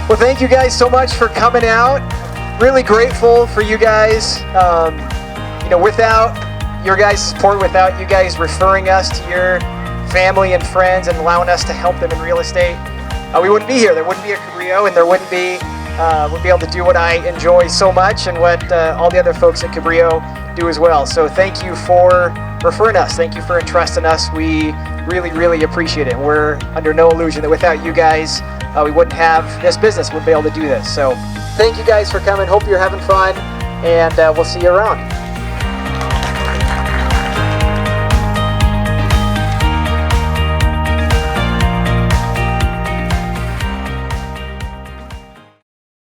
Well, thank you guys so much for coming out. Really grateful for you guys. Without your guys' support, without you guys referring us to your family and friends and allowing us to help them in real estate, we wouldn't be here. There wouldn't be a Cabrillo, and there wouldn't be able to do what I enjoy so much and what all the other folks at Cabrillo do as well. So thank you for referring us. Thank you for entrusting us. We really, really appreciate it. We're under no illusion that without you guys, we wouldn't have this business. We'd be able to do this. So thank you guys for coming. Hope you're having fun, and we'll see you around.